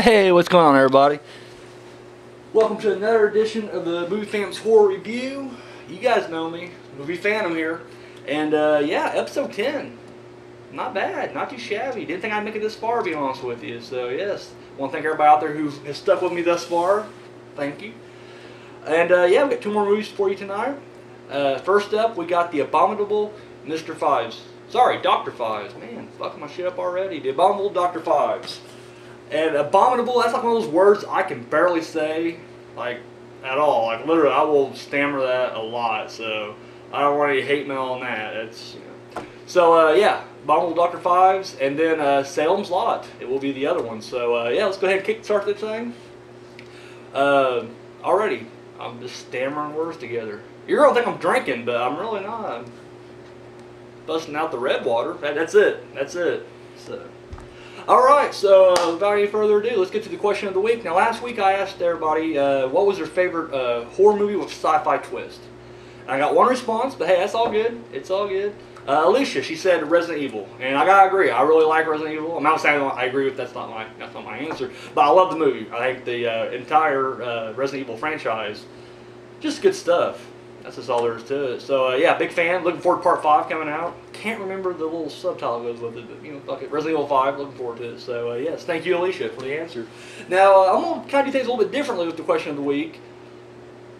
Hey, what's going on, everybody? Welcome to another edition of the Movie Phantom's Horror Review. You guys know me, Movie Phantom here. And yeah, episode 10. Not bad, not too shabby. Didn't think I'd make it this far, to be honest with you. So yes, I want to thank everybody out there who has stuck with me thus far. Thank you. And yeah, we got two more movies for you tonight. First up, we got The Abominable Mr. Phibes. Sorry, Dr. Phibes. Man, fucking my shit up already. The Abominable Dr. Phibes. And abominable, that's like one of those words I can barely say, like, at all. Like, literally, I will stammer that a lot, so I don't want any hate mail on that. It's, you know. So, yeah, Abominable Dr. Phibes, and then Salem's Lot. It will be the other one. So, yeah, let's go ahead and kickstart this thing. Already, I'm just stammering words together. You're going to think I'm drinking, but I'm really not. I'm busting out the red water. That's it. That's it. So. Alright, so without any further ado, let's get to the question of the week. Now, last week I asked everybody what was their favorite horror movie with sci-fi twist. And I got one response, but hey, that's all good. It's all good. Alicia, she said Resident Evil, and I gotta agree. I really like Resident Evil. I'm not saying I agree with that's not my answer, but I love the movie. I think the entire Resident Evil franchise, just good stuff. That's just all there is to it. So, yeah, big fan. Looking forward to Part 5 coming out. Can't remember the little subtitle goes with it, but, you know, fuck it. Resident Evil 5, looking forward to it. So, yes, thank you, Alicia, for the answer. Now, I'm going to kind of do things a little bit differently with the question of the week.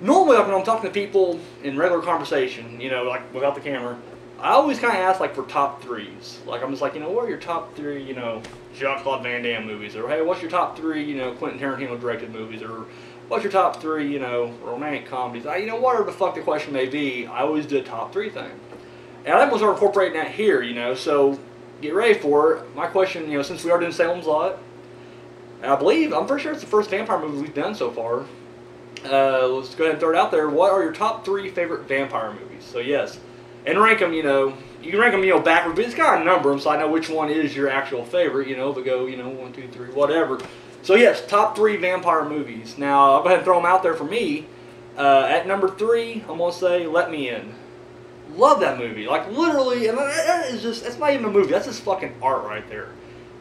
Normally, like, when I'm talking to people in regular conversation, you know, like, without the camera, I always kind of ask, like, for top threes. Like, I'm just like, you know, what are your top three, you know, Jean-Claude Van Damme movies? Or, hey, what's your top three, you know, Quentin Tarantino directed movies? Or, what's your top three, you know, romantic comedies? You know, whatever the fuck the question may be, I always do a top three thing. And I think we'll start incorporating that here, you know, so get ready for it. My question, you know, since we are doing Salem's Lot, and I'm pretty sure it's the first vampire movie we've done so far. Let's go ahead and throw it out there. What are your top three favorite vampire movies? So, yes. And rank them, you know, you can rank them, you know, backwards, but it's got to number them so I know which one is your actual favorite, you know, but go, you know, 1, 2, 3, whatever. So yes, top three vampire movies. Now, I'll go ahead and throw them out there for me. At number 3, I'm going to say Let Me In. Love that movie. Like, literally, and that is just, that's not even a movie. That's just fucking art right there.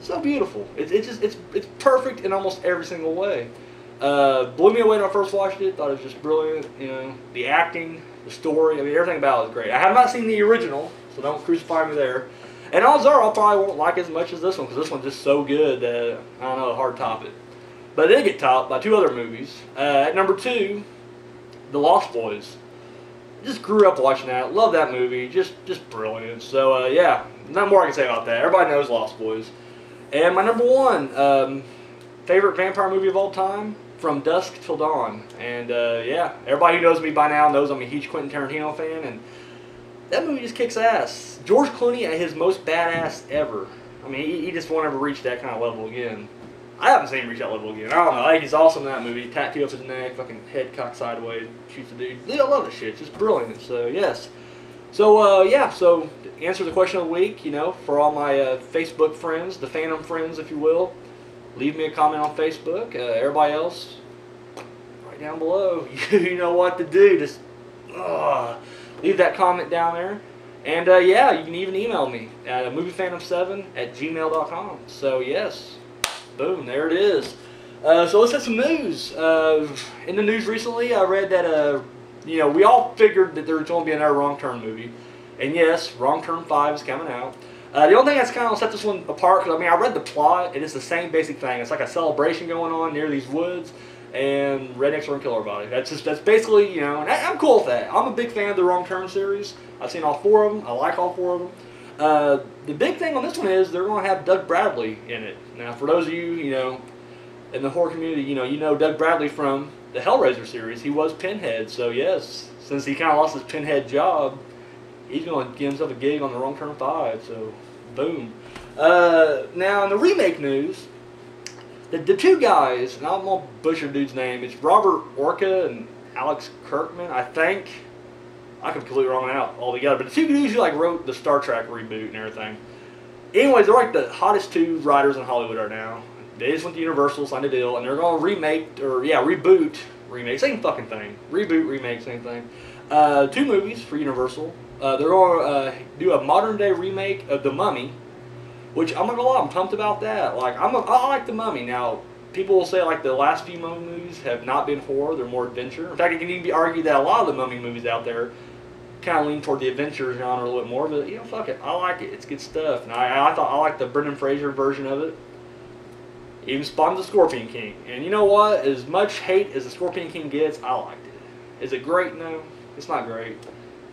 So beautiful. It's perfect in almost every single way. Blew me away when I first watched it. Thought it was just brilliant. You know, the acting, the story, I mean, everything about it is great. I have not seen the original, so don't crucify me there. And odds are I probably won't like it as much as this one, because this one's just so good that, I don't know, hard to top it. But it did get topped by 2 other movies. At number 2, The Lost Boys. Just grew up watching that. Love that movie. Just brilliant. So, yeah, nothing more I can say about that. Everybody knows Lost Boys. And my number 1, favorite vampire movie of all time, From Dusk Till Dawn. And, yeah, everybody who knows me by now knows I'm a huge Quentin Tarantino fan, and that movie just kicks ass. George Clooney at his most badass ever. I mean, he just won't ever reach that kind of level again. I haven't seen him reach that level again. I don't know. I think he's awesome in that movie. Tattoo up his neck, fucking head cocked sideways, shoots the dude. I love this shit. It's just brilliant. So, yes. So, yeah. So, to answer the question of the week, you know, for all my Facebook friends, the Phantom friends, if you will, leave me a comment on Facebook. Everybody else, right down below, you know what to do. Just, leave that comment down there. And, yeah, you can even email me at moviephantom7@gmail.com. So, yes. Boom, there it is. So let's have some news. In the news recently, I read that, you know, we all figured that there was going to be another Wrong Turn movie. And yes, Wrong Turn 5 is coming out. The only thing that's kind of set this one apart, because, I mean, I read the plot, and it's the same basic thing. It's like a celebration going on near these woods, and rednecks are going to kill everybody. That's basically, you know, and I'm cool with that. I'm a big fan of the Wrong Turn series. I've seen all 4 of them. I like all 4 of them. The big thing on this one is they're going to have Doug Bradley in it. Now, for those of you, you know, in the horror community, you know Doug Bradley from the Hellraiser series. He was Pinhead, so yes, since he kind of lost his Pinhead job, he's going to give himself a gig on the Wrong Turn 5, so boom. Now, in the remake news, the 2 guys, and I'm going to butcher the dude's name, it's Robert Orca and Alex Kirkman, I think. I could be completely wrong out altogether, but the 2 dudes who like wrote the Star Trek reboot and everything. Anyways, they're like the hottest 2 writers in Hollywood right now. They just went to Universal, signed a deal, and they're going to reboot, remake, same fucking thing. Reboot, remake, same thing. 2 movies for Universal. They're going to do a modern day remake of The Mummy, which I'm not gonna lie, I'm pumped about that. Like I like The Mummy. Now, people will say like the last few Mummy movies have not been horror; they're more adventure. In fact, it can even be argued that a lot of the Mummy movies out there kind of lean toward the adventure genre a little bit more. But you know, fuck it, I like it. It's good stuff. And I thought I liked the Brendan Fraser version of it. Even spawned the Scorpion King. And you know what? As much hate as the Scorpion King gets, I liked it. Is it great? No, it's not great.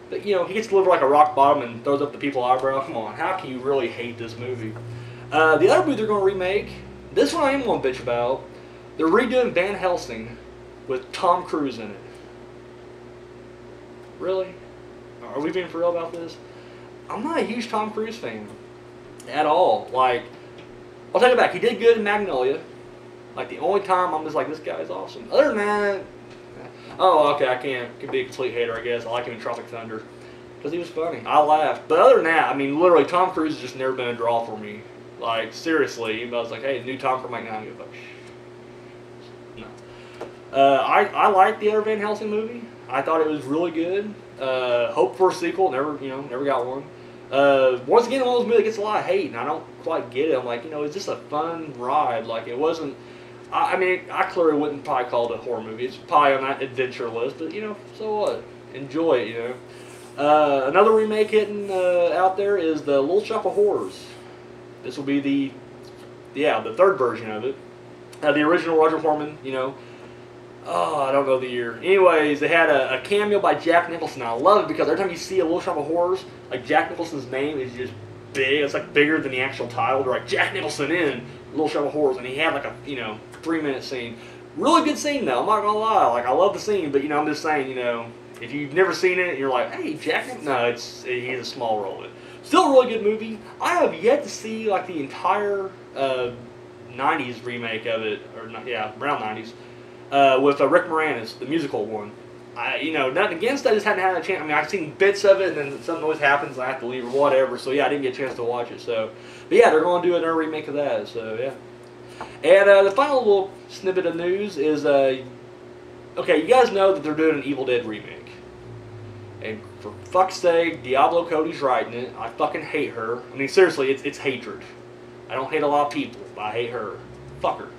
But you know, he gets delivered like a rock bottom and throws up the people's eyebrow. Come on, how can you really hate this movie? The other movie they're going to remake, this one I am going to bitch about. They're redoing Van Helsing with Tom Cruise in it. Really? Are we being for real about this? I'm not a huge Tom Cruise fan. At all. Like, I'll take it back. He did good in Magnolia. Like, the only time I'm just like, this guy's awesome. Other than that, oh, okay, I can be a complete hater, I guess. I like him in Tropic Thunder. Because he was funny. I laughed. But other than that, I mean, literally, Tom Cruise has just never been a draw for me. Like, seriously. I was like, hey, new Tom Cruise, like, now I give a fuck. No. I liked the other Van Helsing movie. I thought it was really good. Hope for a sequel. Never got one. Once again, one of those movies that gets a lot of hate, and I don't quite get it. I'm like, it's just a fun ride. Like, it wasn't. I mean, I clearly wouldn't probably call it a horror movie. It's probably on that adventure list, but so what? Enjoy it. Another remake hitting out there is the Little Shop of Horrors. This will be the third version of it. The original Roger Corman, Oh, I don't know the year. Anyways, they had a cameo by Jack Nicholson. I love it because every time you see a Little Shop of Horrors, like Jack Nicholson's name is just big. It's like bigger than the actual title. They're like Jack Nicholson in Little Shop of Horrors, and he had like a 3-minute scene. Really good scene though. I'm not gonna lie. Like I love the scene, but I'm just saying, if you've never seen it, and you're like, hey, Jack Nicholson. No, he's a small role. Still a really good movie. I have yet to see like the entire '90s remake of it, around '90s. With Rick Moranis, the musical one. Nothing against it, I just hadn't had a chance. I mean, I've seen bits of it, and then something always happens, and I have to leave or whatever. So yeah, I didn't get a chance to watch it. So, but yeah, they're going to do another remake of that. So yeah. And the final little snippet of news is, okay, you guys know that they're doing an Evil Dead remake, and for fuck's sake, Diablo Cody's writing it. I fucking hate her. I mean, seriously, it's hatred. I don't hate a lot of people, but I hate her. Fuck her.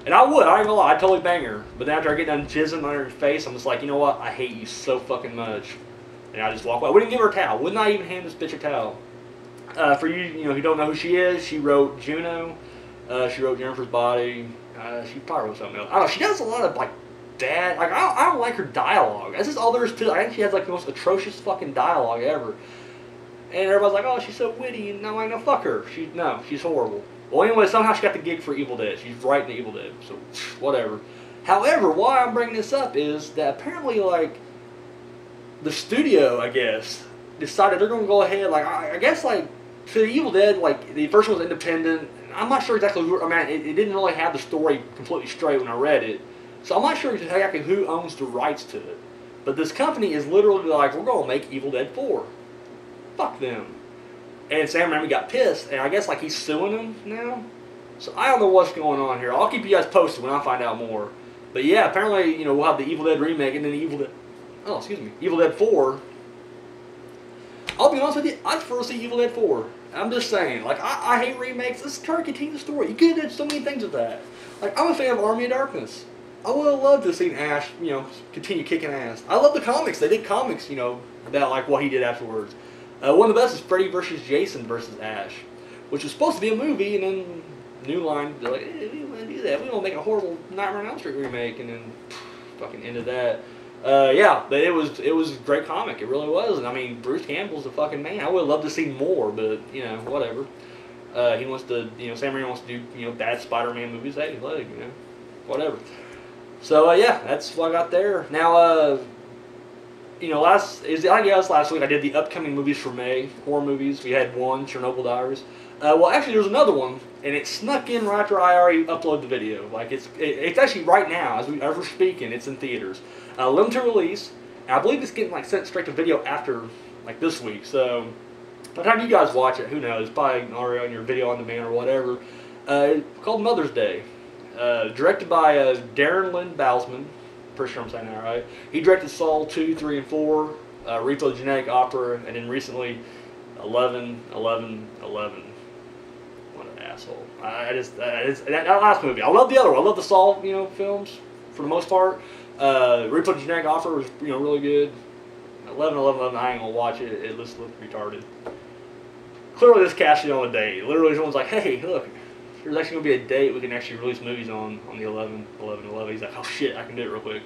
And I ain't gonna lie, I'd totally bang her. But then after I get done jizzing on her face, I'm just like, you know what? I hate you so fucking much. And I just walk away. I wouldn't give her a towel. Would not even hand this bitch a towel. For you, who don't know who she is, she wrote Juno. She wrote Jennifer's Body. She probably wrote something else. I don't know. She does a lot of, like, bad. Like, I don't like her dialogue. That's just all there is to it. I think she has, like, the most atrocious fucking dialogue ever. And everybody's like, oh, she's so witty. And I'm like, no, fuck her. She's horrible. Well, anyway, somehow she got the gig for Evil Dead. She's writing the Evil Dead, so whatever. However, why I'm bringing this up is that apparently, like, the studio, I guess, decided they're going to go ahead, like, I guess, like, for the Evil Dead, like, the first one was independent. I'm not sure exactly who, I mean, it didn't really have the story completely straight when I read it. So I'm not sure exactly who owns the rights to it. But this company is literally like, we're going to make Evil Dead 4. Fuck them. And Sam Raimi got pissed, and I guess like he's suing them now. So I don't know what's going on here. I'll keep you guys posted when I find out more. But yeah, apparently we'll have the Evil Dead remake and then Evil Dead 4. I'll be honest with you, I'd prefer to see Evil Dead 4. I'm just saying, like I hate remakes. Let's try to continue the story. You could have done so many things with that. Like I'm a fan of Army of Darkness. I would have loved to see Ash, continue kicking ass. I love the comics. They did comics, about like what he did afterwards. One of the best is Freddy vs. Jason vs. Ash, which was supposed to be a movie, and then New Line, they're like, hey, we don't want to do that. We don't make a horrible Nightmare on Elm Street remake, and then fucking ended that. Yeah, but it was a great comic. It really was. And I mean, Bruce Campbell's the fucking man. I would have loved to see more, but whatever. He wants to, Sam Raimi wants to do, bad Spider-Man movies. Hey, let whatever. So yeah, that's what I got there. Now, last week I did the upcoming movies for May, horror movies. We had one, Chernobyl Diaries. Well, actually, there's another one, and it snuck in right after I already uploaded the video. Like it's actually right now, as we're speaking, it's in theaters, limited release. And I believe it's getting sent straight to video after this week. So by the time you guys watch it, who knows? Probably already on your video on demand or whatever. Called Mother's Day, directed by Darren Lynn Bousman. Pretty sure I'm saying that right. He directed Saw 2, 3, and 4, Repo the Genetic Opera, and then recently 11, 11, 11. What an asshole. That last movie. I love the other one. I love the Saw, films for the most part. Repo Genetic Offer was, really good. 11, I ain't gonna watch it. It just looked retarded. Clearly, this casting on a date. Literally, someone's like, "Hey, look, there's actually gonna be a date. We can actually release movies on the 11/11/11." He's like, "Oh shit, I can do it real quick."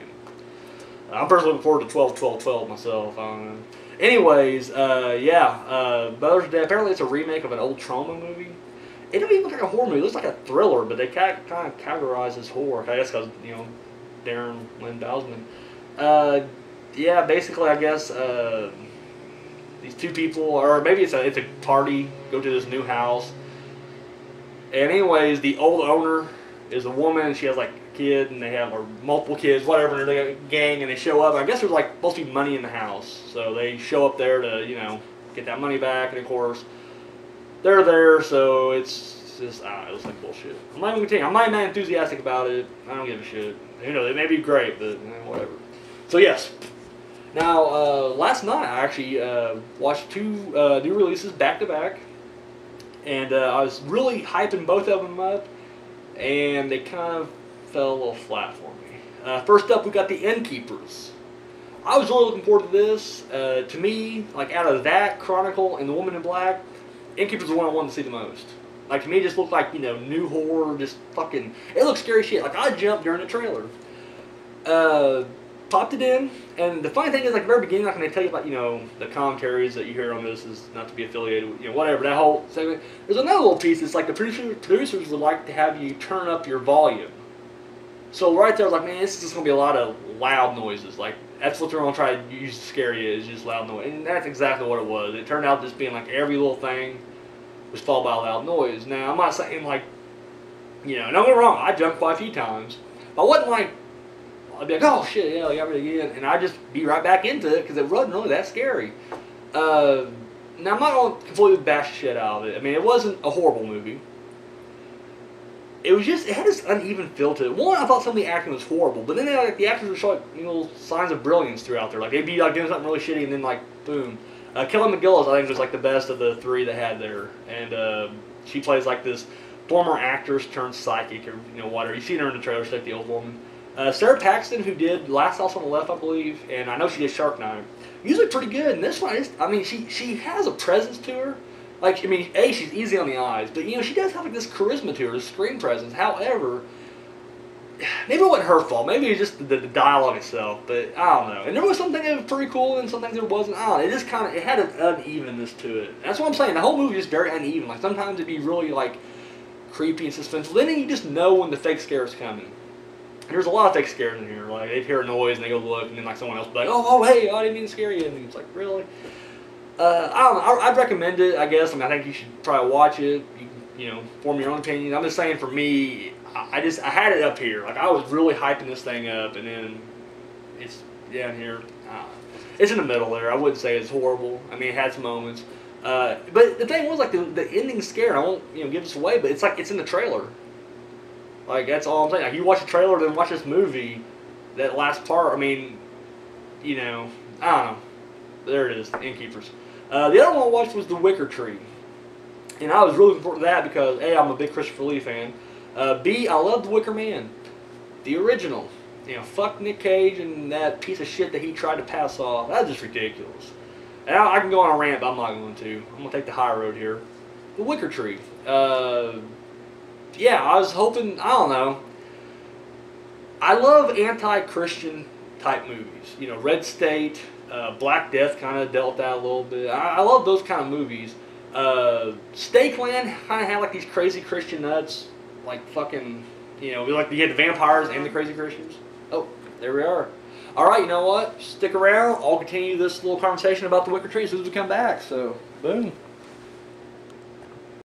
And I'm personally looking forward to 12/12/12 myself. I don't know. Anyways, Mother's Day. Apparently, it's a remake of an old trauma movie. It don't even look like a horror movie. It looks like a thriller, but they kind of categorize as horror. I guess because Darren Lynn Bousman. Basically, I guess these two people, or maybe it's a party, go to this new house. And anyways, the old owner is a woman. She has like a kid, and they have or multiple kids, whatever. And they got a gang, and they show up. I guess there's like supposed to be money in the house, so they show up there to get that money back. And of course, they're there, so it's just it looks like bullshit. I'm not even gonna tell you. I'm not enthusiastic about it. I don't give a shit. It may be great, but whatever. So yes. Now, last night I actually watched two new releases back to back, and I was really hyping both of them up, and they kind of fell a little flat for me. First up, we got the Innkeepers. I was really looking forward to this. To me, like out of that, Chronicle, and The Woman in Black, Innkeepers is the one I wanted to see the most. Like, to me, it just looked like, new horror, just fucking, it looked scary shit. Like, I jumped during the trailer. Popped it in, and the funny thing is, like, the very beginning, like, when they tell you about, the commentaries that you hear on this is not to be affiliated with, whatever, that whole segment. There's another little piece that's like the producers would like to have you turn up your volume. So right there, I was like, man, this is just going to be a lot of loud noises. Like, that's what they're going to try to use to scare you, is just loud noise. And that's exactly what it was. It turned out just being like every little thing was followed by a loud noise. Now, I'm not saying, like, don't get me wrong, I jumped quite a few times. But I wasn't like, I'd be like, oh shit, yeah, I got it again. And I'd just be right back into it because it wasn't really that scary. Now, I'm not going to completely bash the shit out of it. I mean, it wasn't a horrible movie. It was just, it had this uneven feel to it. One, I thought some of the acting was horrible, but then the actors would show like, signs of brilliance throughout there. Like, they'd be like doing something really shitty and then like, boom. Kelly McGillis, I think, was like the best of the three they had there. And she plays like this former actress turned psychic or, whatever. You see her in the trailer, she's like the old woman. Sarah Paxton, who did Last House on the Left, I believe, and I know she did Shark Night. Usually pretty good, and this one, she has a presence to her. Like, she's easy on the eyes, but, she does have, like, this charisma to her, this screen presence. However, maybe it wasn't her fault. Maybe it was just the dialogue itself, but I don't know. And there was something that was pretty cool, and some things there wasn't. I don't know. It just it had an unevenness to it. And that's what I'm saying. The whole movie is very uneven. Like, sometimes it'd be really, like, creepy and suspenseful. Then you just know when the fake scare is coming. There's a lot of fake scares in here. Like, they hear a noise and they go look, and then like someone else will be like, oh, hey, I didn't mean to scare you. And it's like, really? I don't know. I'd recommend it, I guess. I think you should probably watch it. You can, form your own opinion. I'm just saying, for me, I had it up here. Like, I was really hyping this thing up, and then it's down here. It's in the middle there. I wouldn't say it's horrible. It had some moments. But the thing was, like, the ending scare, I won't, give this away, but it's like it's in the trailer. Like, that's all I'm saying. Like, you watch the trailer, then watch this movie, that last part, I don't know. There it is, Innkeepers. The other one I watched was The Wicker Tree. And I was really looking forward to that because, A, I'm a big Christopher Lee fan. B, I love The Wicker Man. The original. Fuck Nick Cage and that piece of shit that he tried to pass off. That's just ridiculous. And I can go on a rant, but I'm not going to. I'm going to take the high road here. The Wicker Tree. Yeah, I was hoping, I don't know. I love anti-Christian type movies. Red State, Black Death kind of dealt that a little bit. I love those kind of movies. Stakeland kind of had like these crazy Christian nuts. Like fucking, like you had the vampires and the crazy Christians. Oh, there we are. Alright, you know what? Stick around. I'll continue this little conversation about the Wicker Tree as soon as we come back. So, boom.